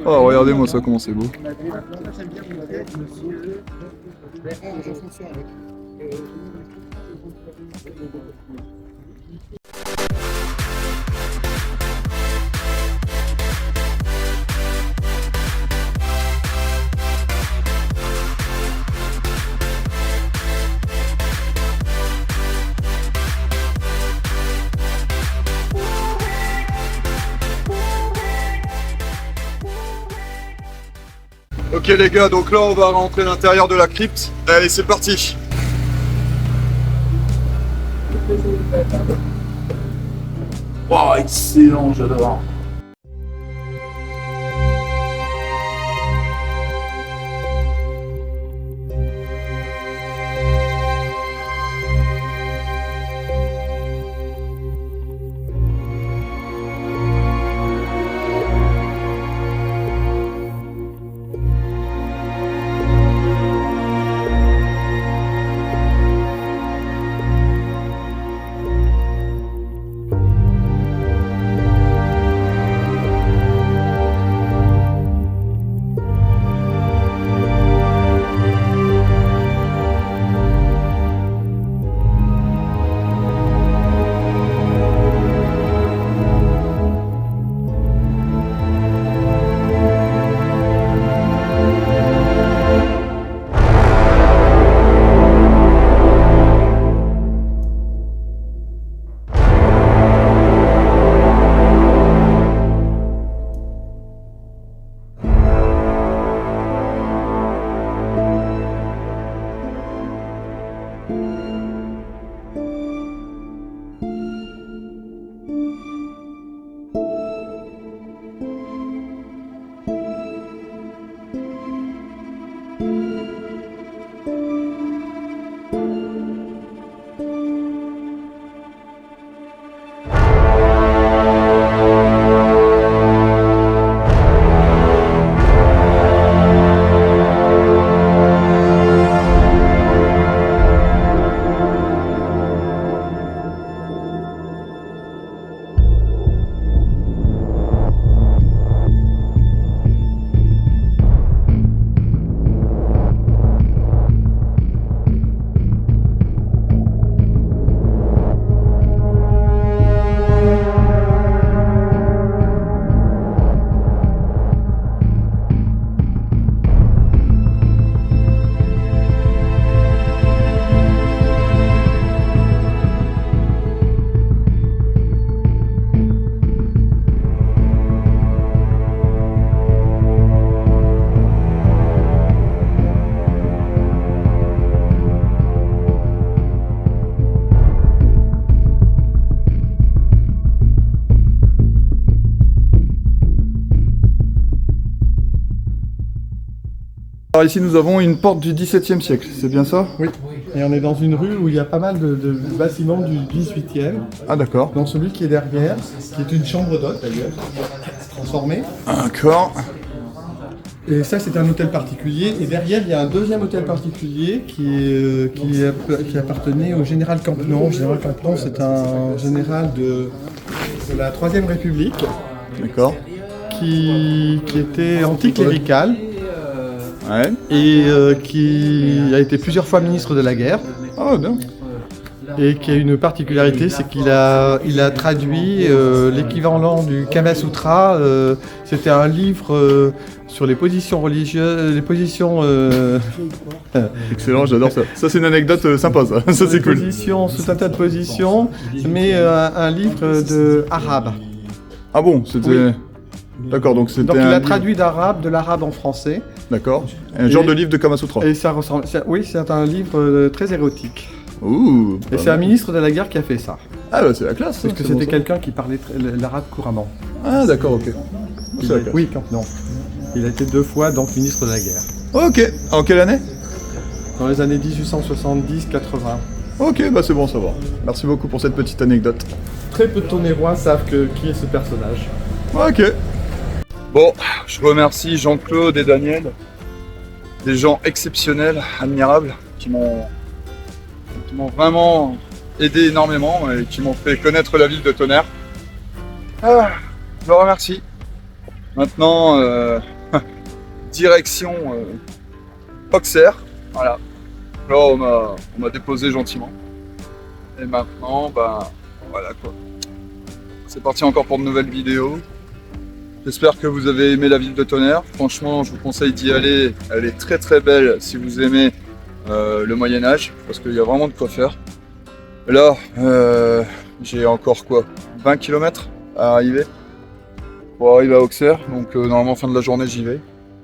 Oh, regardez-moi ça, comment c'est beau. Ok les gars, donc là on va rentrer à l'intérieur de la crypte. Allez, c'est parti. Oh, excellent, j'adore. Alors ici nous avons une porte du XVIIe siècle, c'est bien ça? Oui, et on est dans une rue où il y a pas mal de bâtiments du 18e. Ah d'accord. Dans celui qui est derrière, qui est une chambre d'hôte d'ailleurs, transformée. D'accord. Et ça c'est un hôtel particulier. Et derrière il y a un deuxième hôtel particulier qui appartenait au général Campenon. Le général Campenon c'est un général de la Troisième République D'accord. qui était anticlérical. Ouais. Et qui a été plusieurs fois ministre de la guerre. Ah bien. Et qui a une particularité, c'est qu'il a traduit l'équivalent du Kama Sutra. C'était un livre sur les positions religieuses, les positions... Excellent, j'adore ça. Ça c'est une anecdote sympa ça, ça c'est cool. Positions, tout un tas de positions, mais un livre arabe. Ah bon, c'était... Oui. D'accord, donc c'était Donc il un a livre- traduit de l'arabe en français. D'accord. Un genre de livre de Kama Sutra. Et ça ressemble... Oui, c'est un livre très érotique. Ouh. Et c'est un ministre de la guerre qui a fait ça. Ah bah c'est la classe. Parce ça, que c'est bon, c'était ça. quelqu'un qui parlait l'arabe couramment. Ah d'accord, ok. C'est la classe. Oui, non. Il a été 2 fois donc ministre de la guerre. Ok. En quelle année? Dans les années 1870-80. Ok, bah c'est bon à savoir. Merci beaucoup pour cette petite anecdote. Très peu de Tonérois savent qui est ce personnage. Ok. Bon, je remercie Jean-Claude et Daniel, des gens exceptionnels, admirables, qui m'ont vraiment aidé énormément et qui m'ont fait connaître la ville de Tonnerre. Ah, je vous remercie. Maintenant, direction Auxerre. Voilà. Là, on m'a déposé gentiment. Et maintenant, voilà quoi. C'est parti encore pour de nouvelles vidéos. J'espère que vous avez aimé la ville de Tonnerre. Franchement, je vous conseille d'y aller. Elle est très très belle si vous aimez le Moyen-Âge, parce qu'il y a vraiment de quoi faire. Là, j'ai encore quoi, 20 km à arriver pour arriver à Auxerre. Donc normalement fin de la journée j'y vais.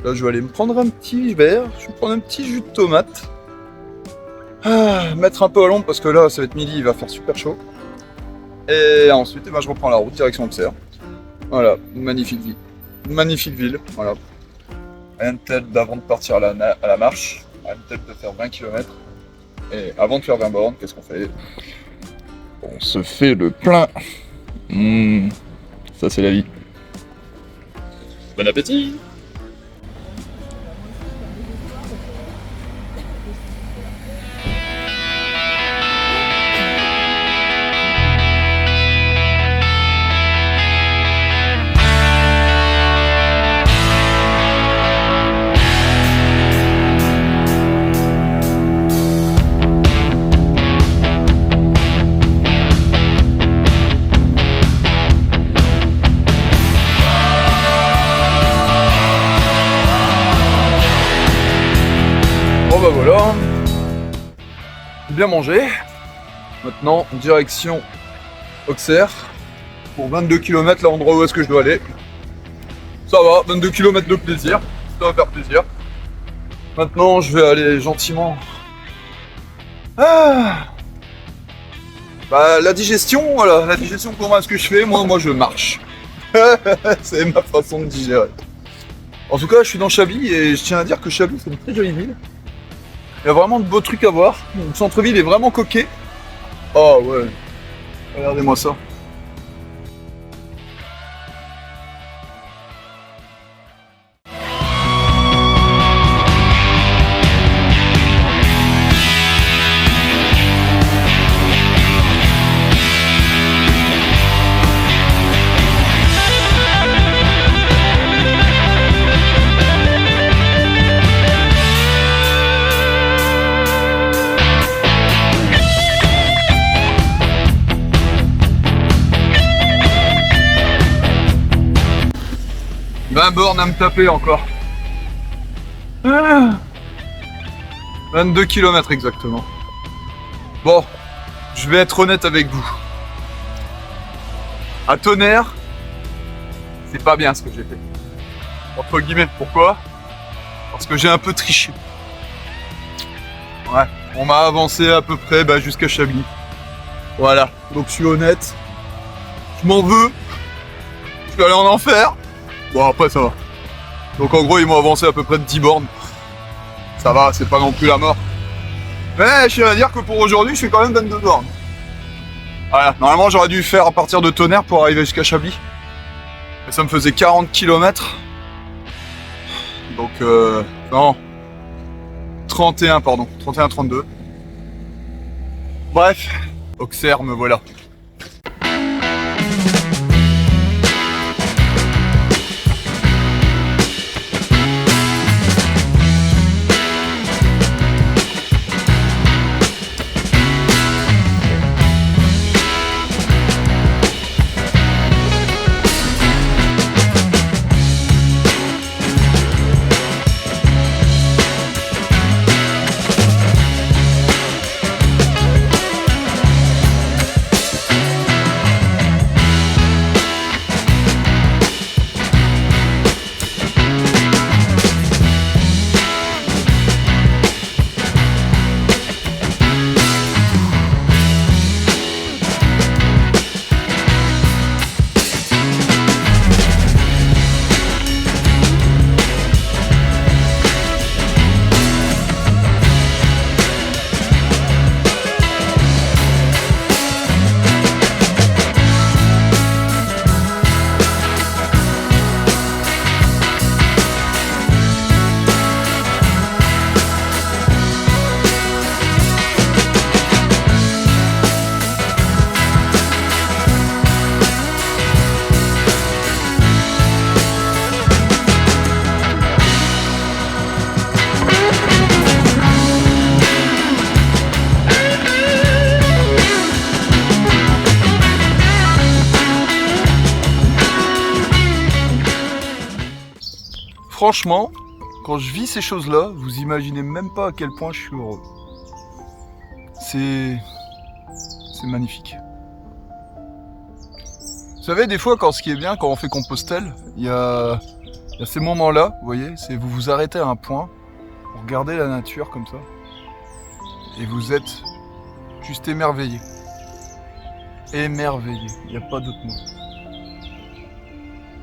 Là je vais aller me prendre un petit verre, je vais me prendre un petit jus de tomate. Mettre un peu à l'ombre parce que là ça va être midi, il va faire super chaud. Et ensuite je reprends la route direction Auxerre. Voilà, une magnifique ville. Une magnifique ville, voilà. Rien de tel d'avant de partir à la marche, rien de tel de faire 20 km. Et avant de faire 20 bornes, qu'est-ce qu'on fait? On se fait le plein. Ça c'est la vie. Bon appétit! Bon voilà, bien mangé. Maintenant direction Auxerre pour 22 km, l'endroit où est-ce que je dois aller. Ça va, 22 km de plaisir, ça va faire plaisir. Maintenant je vais aller gentiment. La digestion, voilà, la digestion comment est-ce que je fais? Moi je marche. C'est ma façon de digérer. En tout cas je suis dans Chablis et je tiens à dire que Chablis c'est une très jolie ville. Il y a vraiment de beaux trucs à voir. Le centre-ville est vraiment coquet. Oh ouais. Regardez-moi ça. Un borne à me taper encore. 22 km exactement. Bon, je vais être honnête avec vous. À Tonnerre, c'est pas bien ce que j'ai fait. Entre guillemets, pourquoi? Parce que j'ai un peu triché. Ouais, on m'a avancé à peu près jusqu'à Chablis. Voilà, donc je suis honnête. Je m'en veux. Je vais aller en enfer. Bon après ça va. Donc en gros ils m'ont avancé à peu près de 10 bornes. Ça va, c'est pas non plus la mort. Mais je tiens à dire que pour aujourd'hui je fais quand même 22 bornes. Voilà, normalement j'aurais dû faire à partir de Tonnerre pour arriver jusqu'à Chablis. Et ça me faisait 40 km. Donc non. 31 pardon, 31-32. Bref, Auxerre me voilà. Franchement, quand je vis ces choses-là, vous imaginez même pas à quel point je suis heureux. C'est magnifique. Vous savez, des fois, ce qui est bien quand on fait Compostelle, il y a ces moments-là, vous voyez, c'est vous vous arrêtez à un point, vous regardez la nature comme ça, et vous êtes juste émerveillé. Émerveillé, il n'y a pas d'autre mot.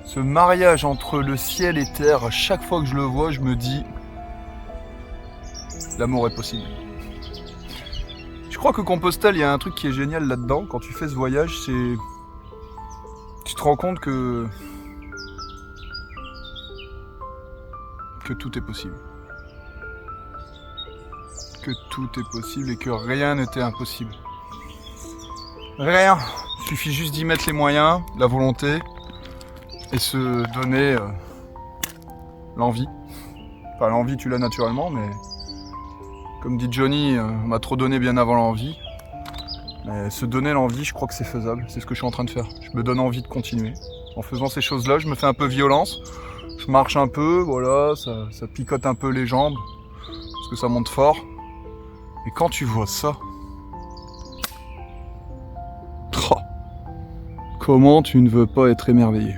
Ce mariage entre le ciel et terre, à chaque fois que je le vois, je me dis, l'amour est possible. Je crois que Compostelle, il y a un truc qui est génial là-dedans, quand tu fais ce voyage, c'est... Tu te rends compte que tout est possible. Que tout est possible et que rien n'était impossible. Rien. Il suffit juste d'y mettre les moyens, la volonté et se donner l'envie. Enfin, l'envie, tu l'as naturellement, mais comme dit Johnny, on m'a trop donné bien avant l'envie. Mais se donner l'envie, je crois que c'est faisable. C'est ce que je suis en train de faire. Je me donne envie de continuer. En faisant ces choses-là, je me fais un peu violence. Je marche un peu, voilà, ça picote un peu les jambes. Parce que ça monte fort. Et quand tu vois ça... Oh, comment tu ne veux pas être émerveillé?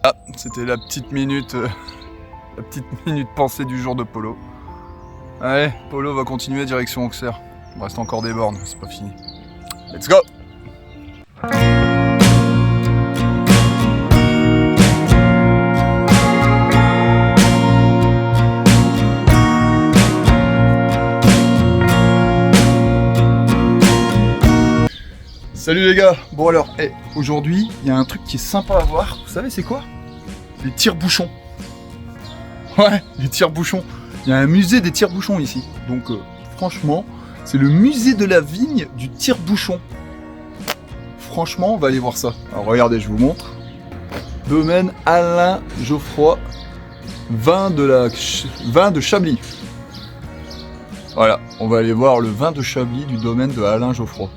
Ah, c'était la petite minute pensée du jour de Polo. Allez, Polo va continuer direction Auxerre. Il me reste encore des bornes, c'est pas fini. Let's go! Salut les gars. Bon alors, aujourd'hui, il y a un truc qui est sympa à voir. Vous savez c'est quoi? Les tire-bouchons. Ouais, les tire-bouchons. Il y a un musée des tire-bouchons ici. Donc franchement, c'est le musée de la vigne du tire-bouchon. Franchement, on va aller voir ça. Alors regardez, je vous montre. Domaine Alain Geoffroy, vin de Chablis. Voilà, on va aller voir le vin de Chablis du domaine de Alain Geoffroy.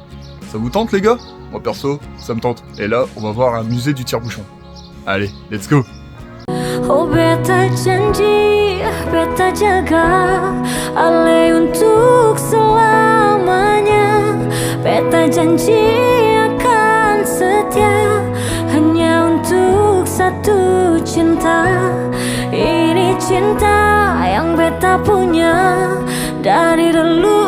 Ça vous tente les gars? Moi perso, ça me tente. Et là, on va voir un musée du tire-bouchon. Allez, let's go! Oh beta janji, beta jaga Ale untuk selamanya Beta janji akan setia Hanya untuk satu cinta Ini cinta yang beta punya Dari dulu